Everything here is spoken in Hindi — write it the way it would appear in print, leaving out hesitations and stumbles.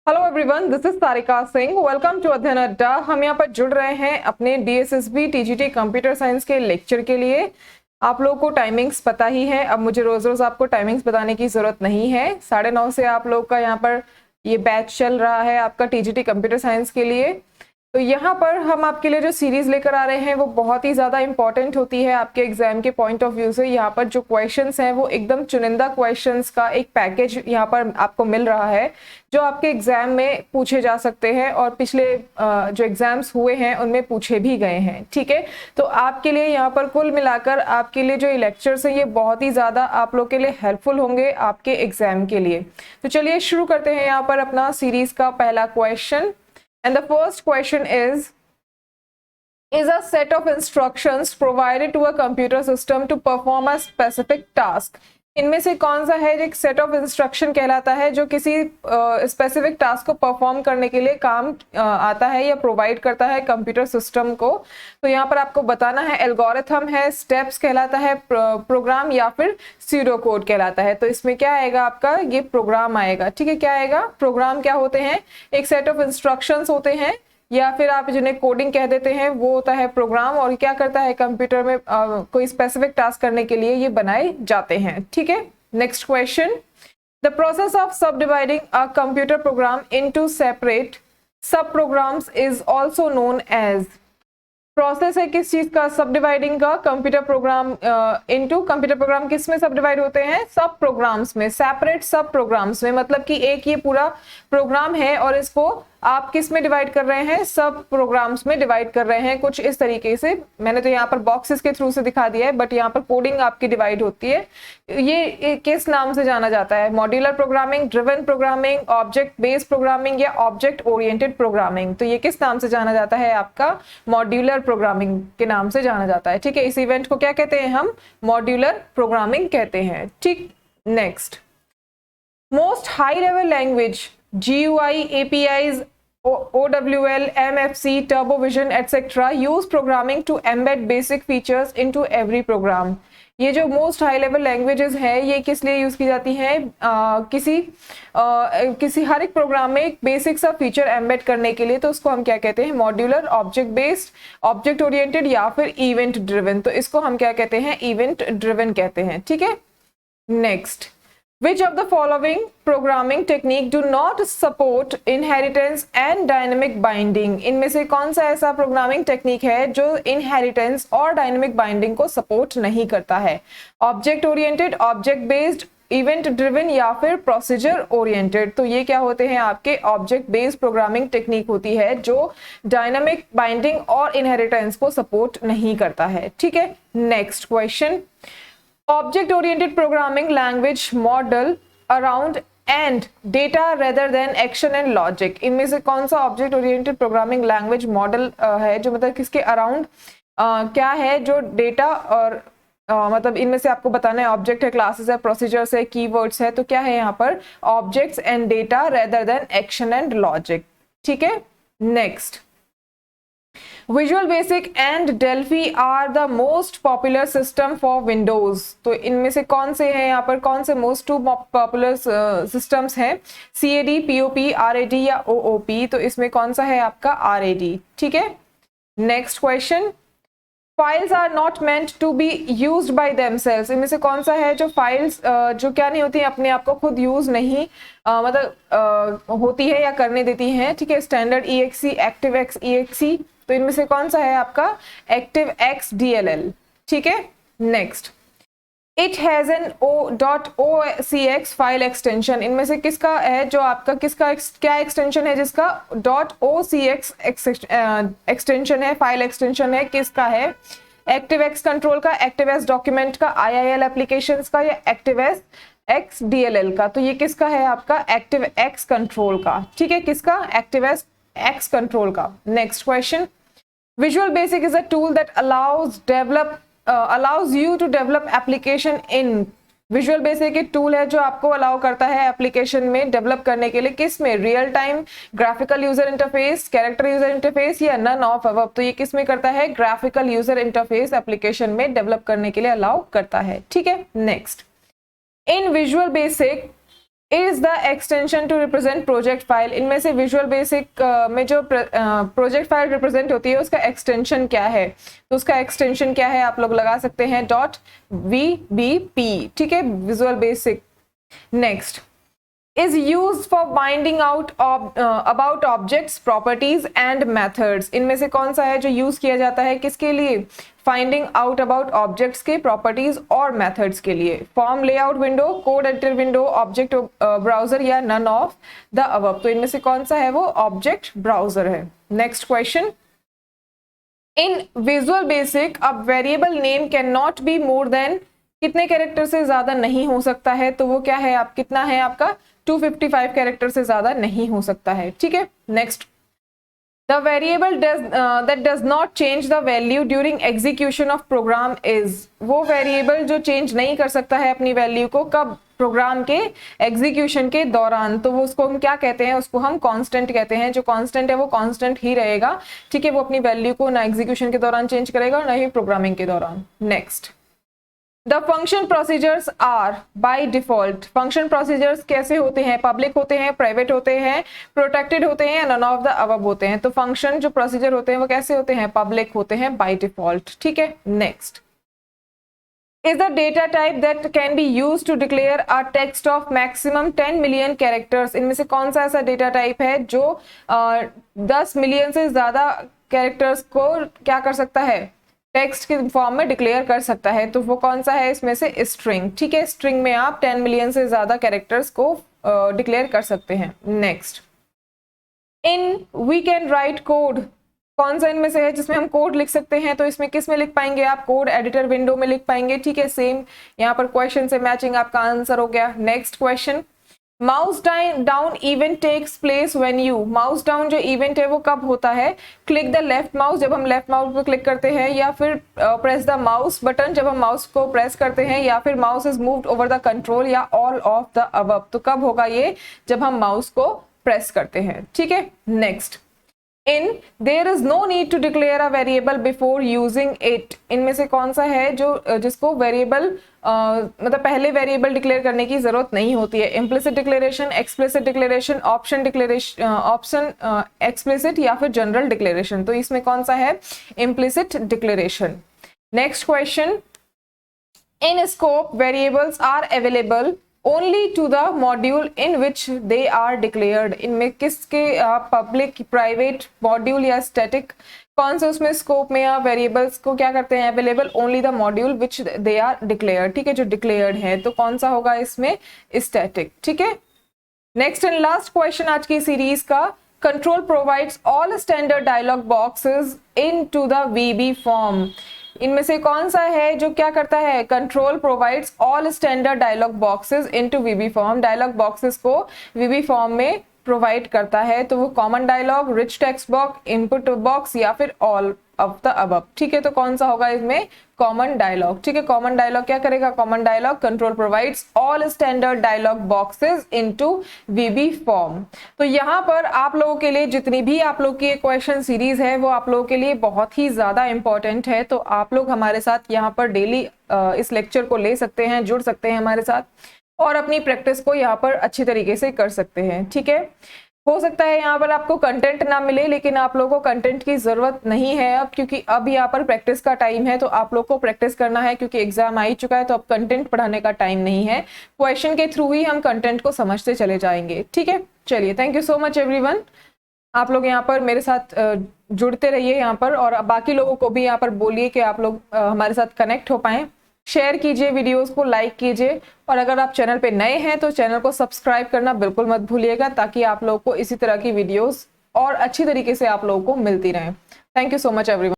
Hello everyone, this is Sarika Singh. Welcome to Adhyayan Adda. हम यहाँ पर जुड़ रहे हैं अपने डीएसएसबी टीजीटी कंप्यूटर साइंस के लेक्चर के लिए। आप लोगों को टाइमिंग्स पता ही है, अब मुझे रोज रोज आपको टाइमिंग्स बताने की जरूरत नहीं है। 9:30 से आप लोग का यहाँ पर ये बैच चल रहा है आपका टीजीटी कंप्यूटर साइंस के लिए। तो यहाँ पर हम आपके लिए जो सीरीज लेकर आ रहे हैं वो बहुत ही ज़्यादा इंपॉर्टेंट होती है आपके एग्जाम के पॉइंट ऑफ व्यू से। यहाँ पर जो क्वेश्चंस हैं वो एकदम चुनिंदा क्वेश्चंस का एक पैकेज यहाँ पर आपको मिल रहा है जो आपके एग्जाम में पूछे जा सकते हैं और पिछले जो एग्जाम्स हुए हैं उनमें पूछे भी गए हैं। ठीक है, तो आपके लिए यहाँ पर कुल मिलाकर आपके लिए जो लेक्चर्स हैं ये बहुत ही ज़्यादा आप लोग के लिए हेल्पफुल होंगे आपके एग्जाम के लिए। तो चलिए शुरू करते हैं यहाँ पर अपना सीरीज का पहला question. And the first question is a set of instructions provided to a computer system to perform a specific task? इनमें से कौन सा है एक सेट ऑफ इंस्ट्रक्शन कहलाता है जो किसी स्पेसिफिक टास्क को परफॉर्म करने के लिए काम आता है या प्रोवाइड करता है कंप्यूटर सिस्टम को। तो यहाँ पर आपको बताना है एल्गोरिथम है, स्टेप्स कहलाता है, प्रोग्राम या फिर स्यूडो कोड कहलाता है। तो इसमें क्या आएगा आपका, ये प्रोग्राम आएगा। ठीक है, क्या आएगा, प्रोग्राम क्या होते हैं, एक सेट ऑफ इंस्ट्रक्शंस होते हैं या फिर आप जिन्हें कोडिंग कह देते हैं वो होता है प्रोग्राम, और क्या करता है कंप्यूटर में कोई स्पेसिफिक टास्क करने के लिए ये बनाए जाते हैं। ठीक है, next question. The process of sub dividing a computer program into separate sub programs is also known as. Process है किस चीज का, सब डिवाइडिंग का computer program into computer program किस में सब डिवाइड होते हैं, सब प्रोग्राम्स में, सेपरेट सब प्रोग्राम्स में। मतलब कि एक ये पूरा प्रोग्राम है और इसको आप किस में डिवाइड कर रहे हैं, सब प्रोग्राम्स में डिवाइड कर रहे हैं। कुछ इस तरीके से मैंने तो यहाँ पर बॉक्सेस के थ्रू से दिखा दिया है, बट यहाँ पर कोडिंग आपकी डिवाइड होती है। ये किस नाम से जाना जाता है, modular programming, driven programming, object based programming या ऑब्जेक्ट ओरिएंटेड प्रोग्रामिंग। तो ये किस नाम से जाना जाता है, आपका मॉड्यूलर प्रोग्रामिंग के नाम से जाना जाता है। ठीक है, इस इवेंट को क्या कहते हैं, हम मॉड्यूलर प्रोग्रामिंग कहते हैं। ठीक, next. Most high level language GUI, APIs, OWL, MFC, TurboVision, etc. use programming to embed basic features into every program. ये जो मोस्ट हाई लेवल लैंग्वेजेस हैं ये किस लिए यूज की जाती हैं, किसी हर एक प्रोग्राम में एक बेसिक सा फीचर एम्बेड करने के लिए। तो उसको हम क्या कहते हैं, modular, object based, object oriented या फिर इवेंट ड्रिवन। तो इसको हम क्या कहते हैं, इवेंट ड्रिवन कहते हैं। ठीक है, next. Which of the following programming technique do not support inheritance and dynamic binding? इनमें से कौन सा ऐसा प्रोग्रामिंग टेक्निक है जो इनहेरिटेंस और डायनेमिक बाइंडिंग को सपोर्ट नहीं करता है, object oriented, object based, event driven या फिर प्रोसीजर ओरिएंटेड। तो ये क्या होते हैं, आपके ऑब्जेक्ट बेस्ड प्रोग्रामिंग टेक्निक होती है जो डायनामिक बाइंडिंग और इनहेरिटेंस को सपोर्ट नहीं करता है। ठीक है, next question. Object oriented programming language model around and data rather than action and logic। इनमें से कौन सा object oriented programming language model है जो मतलब किसके अराउंड क्या है, जो डेटा और मतलब इनमें से आपको बताना है, ऑब्जेक्ट है, क्लासेस है, प्रोसीजर्स है, कीवर्ड्स है। तो क्या है यहाँ पर, objects and data rather than action and logic. ठीक है, next. Visual Basic and Delphi are the most popular system for Windows। तो इनमें से कौन से हैं यहाँ पर, कौन से मोस्ट टू पॉपुलर सिस्टम्स हैं, CAD, POP, RAD या OOP। तो इसमें कौन सा है आपका RAD। ठीक है, next question. Files are not meant to be used by themselves. इनमें से कौन सा है जो फाइल्स जो क्या नहीं होती है, अपने आप को खुद यूज नहीं मतलब होती है या करने देती हैं। ठीक है, standard EXE, active x EXE। तो इनमें से कौन सा है आपका एक्टिव एक्स DLL। ठीक है, next. It has an .ocx file extension. इनमें से किसका है जो आपका क्या एक्सटेंशन है जिसका .ocx एक्सटेंशन है, फाइल एक्सटेंशन है, किसका है, एक्टिव एक्स कंट्रोल का, एक्टिव एस डॉक्यूमेंट का, IIL एप्लीकेशंस का या एक्टिव एक्स DLL का। तो ये किसका है आपका, एक्टिव एक्स कंट्रोल का। ठीक है, किसका, एक्टिव एक्स कंट्रोल का। Next question. Visual basic is a tool that allows you to develop application in। Visual basic एक टूल है जो आपको अलाउ करता है एप्लीकेशन में डेवलप करने के लिए, किस में, real time, graphical user interface, character user interface या नन ऑफ अबव। तो ये किस में करता है, ग्राफिकल यूजर इंटरफेस एप्लीकेशन में डेवलप करने के लिए अलाउ करता है। ठीक है, next. In visual basic is the extension to represent project file. इनमें से विजुअल बेसिक में जो प्रोजेक्ट फाइल रिप्रेजेंट होती है उसका एक्सटेंशन क्या है, तो उसका एक्सटेंशन क्या है आप लोग लगा सकते हैं .vbp, ठीक है, visual basic. Next, is used for finding out about objects, properties and methods। इनमें से कौन सा है जो यूज किया जाता है किसके लिए, फाइंडिंग आउट अबाउट ऑब्जेक्ट्स के प्रॉपर्टीज और मेथड्स के लिए। Form layout window, code editor window, object browser या नन ऑफ द अबव। तो इनमें से कौन सा है वो ऑब्जेक्ट ब्राउजर है। Next question, in visual Basic अब variable name can not be more than, कितने कैरेक्टर से ज्यादा नहीं हो सकता है, तो वो क्या है, आप कितना है आपका 255 कैरेक्टर से ज्यादा नहीं हो सकता है, ठीक है। Next, the variable that does not change the value during execution of program is, वो वेरिएबल जो चेंज नहीं कर सकता है अपनी वैल्यू को, कब, प्रोग्राम के एग्जीक्यूशन के दौरान, तो वो उसको हम क्या कहते हैं, उसको हम कांस्टेंट कहते हैं। जो कांस्टेंट है वो कांस्टेंट ही रहेगा, ठीक है, वो अपनी वैल्यू को ना एग्जीक्यूशन के दौरान चेंज करेगा और ना ही प्रोग्रामिंग के दौरान। Next, the function procedures are by default, function procedures कैसे होते हैं, पब्लिक होते हैं, प्राइवेट होते हैं, प्रोटेक्टेड होते हैं, नन ऑफ द अबव होते हैं। तो फंक्शन जो प्रोसीजर होते हैं वो कैसे होते हैं, पब्लिक होते हैं बाय डिफॉल्ट, ठीक है। Next, is the data type that can be used to declare a text of maximum 10 million characters। इनमें से कौन सा ऐसा डेटा टाइप है जो 10 मिलियन से ज्यादा कैरेक्टर्स को क्या कर सकता है, टेक्स्ट के फॉर्म में डिक्लेयर कर सकता है, तो वो कौन सा है, इसमें से स्ट्रिंग, ठीक है। स्ट्रिंग में आप 10 मिलियन से ज्यादा कैरेक्टर्स को डिक्लेयर कर सकते हैं। Next, in we can write code, कौन सा इनमें से है जिसमें हम कोड लिख सकते हैं, तो इसमें किस में लिख पाएंगे आप, कोड एडिटर विंडो में लिख पाएंगे, ठीक है। सेम यहाँ पर क्वेश्चन से मैचिंग आपका आंसर हो गया। Next question, mouse down event takes place when you, mouse down जो इवेंट है वो कब होता है, क्लिक द लेफ्ट माउस, जब हम लेफ्ट माउस पर क्लिक करते हैं, या फिर प्रेस द माउस बटन, जब हम माउस को प्रेस करते हैं, या फिर mouse is moved over the control, या ऑल ऑफ द अबव। तो कब होगा ये, जब हम माउस को प्रेस करते हैं, ठीक है। Next, in there is no need to declare a variable before using it, इनमें से कौन सा है जो जिसको वेरिएबल मतलब पहले वेरिएबल डिक्लेयर करने की जरूरत नहीं होती है। Implicit declaration, explicit declaration, option declaration, option explicit या फिर जनरल डिक्लेरेशन, तो इसमें कौन सा है, implicit declaration. Next question, in scope variables are available only to the module in which they are declared, इनमें किसके पब्लिक, प्राइवेट, मॉड्यूल या स्टैटिक, कौन से उसमें स्कोप में आप वेरिएबल्स को क्या करते हैं, available only the module which they are declared, ठीक है, जो डिक्लेयर्ड है, तो कौन सा होगा इसमें, स्टैटिक, ठीक है। नेक्स्ट एंड लास्ट क्वेश्चन आज की सीरीज का, control provides all standard dialog boxes in to the VB form, इनमें से कौन सा है जो क्या करता है, control provides all standard dialog boxes into VB form, dialog boxes को वीबी फॉर्म में प्रोवाइड करता है, तो वो common dialog, rich text box, input box या फिर ऑल ऑफ द अबव, ठीक है। तो कौन सा होगा इसमें, कॉमन डायलॉग, ठीक है। कॉमन डायलॉग क्या करेगा, common dialog control provides all standard dialog boxes into VB form. तो यहाँ पर आप लोगों के लिए जितनी भी आप लोग की क्वेश्चन सीरीज है वो आप लोगों के लिए बहुत ही ज्यादा इंपॉर्टेंट है, तो आप लोग हमारे साथ यहाँ पर डेली इस लेक्चर को ले सकते हैं, जुड़ सकते हैं हमारे साथ और अपनी प्रैक्टिस को यहाँ पर अच्छी तरीके से कर सकते हैं, ठीक है। हो सकता है यहाँ पर आपको कंटेंट ना मिले, लेकिन आप लोगों को कंटेंट की जरूरत नहीं है अब, क्योंकि अब यहाँ पर प्रैक्टिस का टाइम है, तो आप लोग को प्रैक्टिस करना है, क्योंकि एग्जाम आ ही चुका है, तो अब कंटेंट पढ़ाने का टाइम नहीं है, क्वेश्चन के थ्रू ही हम कंटेंट को समझते चले जाएंगे, ठीक है। चलिए, thank you so much everyone, आप लोग यहाँ पर मेरे साथ जुड़ते रहिए यहाँ पर, और बाकी लोगों को भी यहाँ पर बोलिए कि आप लोग हमारे साथ कनेक्ट हो पाएं, शेयर कीजिए, वीडियोस को लाइक कीजिए, और अगर आप चैनल पे नए हैं तो चैनल को सब्सक्राइब करना बिल्कुल मत भूलिएगा, ताकि आप लोगों को इसी तरह की वीडियोस और अच्छी तरीके से आप लोगों को मिलती रहें। Thank you so much everyone.